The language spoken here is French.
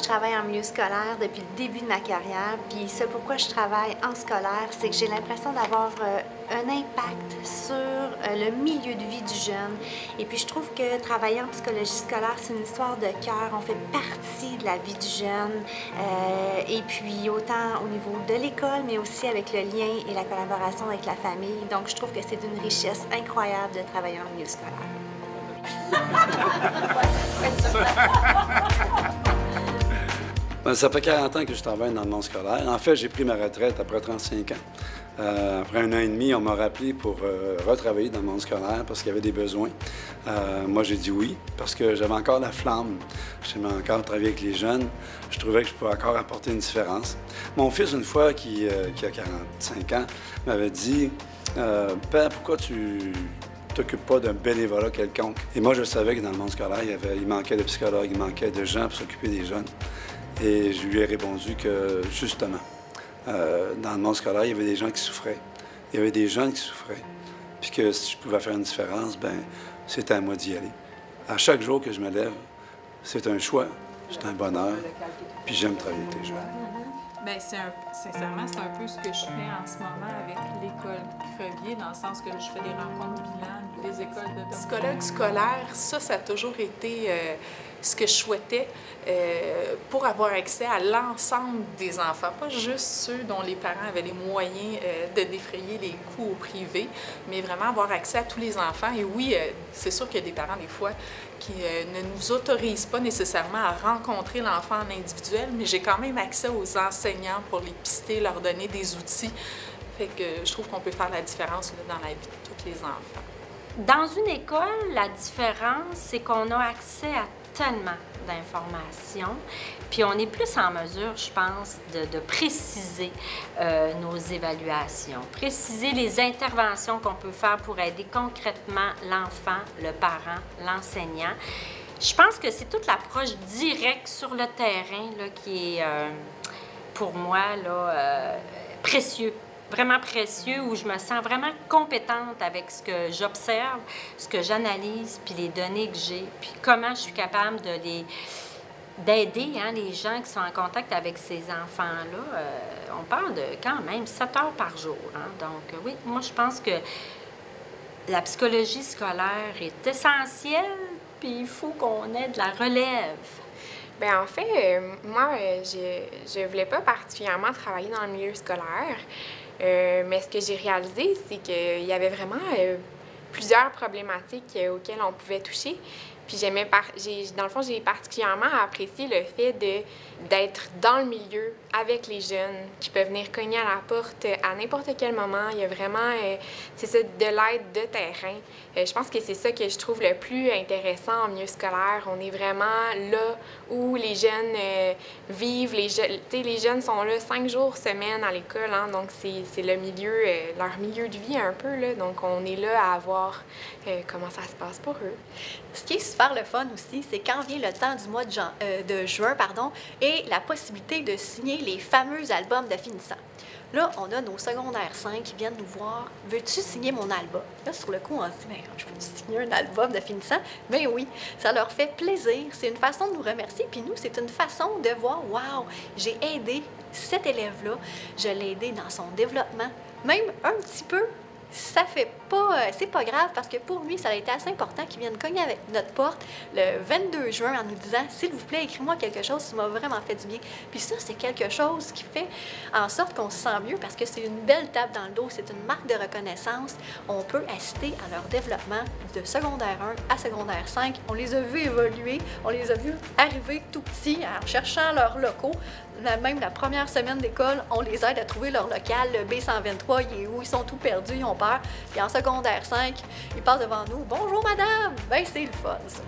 je travaille en milieu scolaire depuis le début de ma carrière, puis ce pourquoi je travaille en scolaire, c'est que j'ai l'impression d'avoir un impact sur le milieu de vie du jeune. Et puis je trouve que travailler en psychologie scolaire, c'est une histoire de cœur. On fait partie de la vie du jeune. Et puis autant au niveau de l'école, mais aussi avec le lien et la collaboration avec la famille. Donc je trouve que c'est d'une richesse incroyable de travailler en milieu scolaire. Ça fait 40 ans que je travaille dans le monde scolaire. En fait, j'ai pris ma retraite après 35 ans. Après 1 an et demi, on m'a rappelé pour retravailler dans le monde scolaire parce qu'il y avait des besoins. Moi, j'ai dit oui parce que j'avais encore la flamme. J'aimais encore travailler avec les jeunes. Je trouvais que je pouvais encore apporter une différence. Mon fils, une fois, qui a 45 ans, m'avait dit « Père, pourquoi tu t'occupes pas d'un bénévolat quelconque? » Et moi, je savais que dans le monde scolaire, il manquait de psychologues, il manquait de gens pour s'occuper des jeunes. Et je lui ai répondu que, justement, dans le monde scolaire, il y avait des gens qui souffraient. Il y avait des jeunes qui souffraient. Puis que si je pouvais faire une différence, bien, c'était à moi d'y aller. À chaque jour que je me lève, c'est un choix, c'est un bonheur. Puis j'aime travailler avec les jeunes. Bien, sincèrement, c'est un peu ce que je fais en ce moment avec l'école Crevier, dans le sens que je fais des rencontres bilan des écoles de psychologue scolaire. Ça a toujours été ce que je souhaitais pour avoir accès à l'ensemble des enfants, pas juste ceux dont les parents avaient les moyens de défrayer les coûts au privé, mais vraiment avoir accès à tous les enfants. Et oui, c'est sûr qu'il y a des parents, des fois, qui ne nous autorisent pas nécessairement à rencontrer l'enfant en individuel, mais j'ai quand même accès aux enseignants pour les pister, leur donner des outils. Fait que je trouve qu'on peut faire la différence là, dans la vie de tous les enfants. Dans une école, la différence, c'est qu'on a accès à tellement d'informations, puis on est plus en mesure, je pense, de préciser nos évaluations, préciser les interventions qu'on peut faire pour aider concrètement l'enfant, le parent, l'enseignant. Je pense que c'est toute l'approche directe sur le terrain là, qui est, pour moi, là, précieux. Vraiment précieux, où je me sens vraiment compétente avec ce que j'observe, ce que j'analyse, puis les données que j'ai, puis comment je suis capable d'aider les gens qui sont en contact avec ces enfants-là. On parle de quand même 7 heures par jour. Donc oui, moi je pense que la psychologie scolaire est essentielle, puis il faut qu'on ait de la relève. Bien, en fait, moi, je voulais pas particulièrement travailler dans le milieu scolaire. Mais ce que j'ai réalisé, c'est qu'il y avait vraiment plusieurs problématiques auxquelles on pouvait toucher. Puis dans le fond, j'ai particulièrement apprécié le fait d'être dans le milieu avec les jeunes qui peuvent venir cogner à la porte à n'importe quel moment. Il y a vraiment, c'est ça, de l'aide de terrain. Je pense que c'est ça que je trouve le plus intéressant en milieu scolaire. On est vraiment là où les jeunes vivent. Les jeunes sont là 5 jours semaine à l'école, hein, donc c'est le milieu, leur milieu de vie un peu, là. Donc on est là à voir comment ça se passe pour eux. Ce qui est super le fun aussi, c'est quand vient le temps du mois de juin, et la possibilité de signer les fameux albums de finissants. Là, on a nos secondaires 5 qui viennent nous voir. « Veux-tu signer mon album? » Là, sur le coup, on se dit « Mais je peux signer un album de finissant? » Mais oui, ça leur fait plaisir. C'est une façon de nous remercier. Puis nous, c'est une façon de voir « Wow, j'ai aidé cet élève-là. Je l'ai aidé dans son développement. » Même un petit peu. Ça fait pas, c'est pas grave parce que pour lui, ça a été assez important qu'il vienne cogner avec notre porte le 22 juin en nous disant « S'il vous plaît, écris-moi quelque chose qui m'a vraiment fait du bien. » Puis ça, c'est quelque chose qui fait en sorte qu'on se sent mieux parce que c'est une belle tape dans le dos, c'est une marque de reconnaissance. On peut assister à leur développement de secondaire 1 à secondaire 5. On les a vus évoluer, on les a vus arriver tout petits en cherchant leurs locaux. Même la première semaine d'école, on les aide à trouver leur local. Le B123, il est où? Ils sont tout perdus, ils ont peur. Puis en secondaire 5, ils passent devant nous. « Bonjour, madame! » Ben, c'est le fun, ça.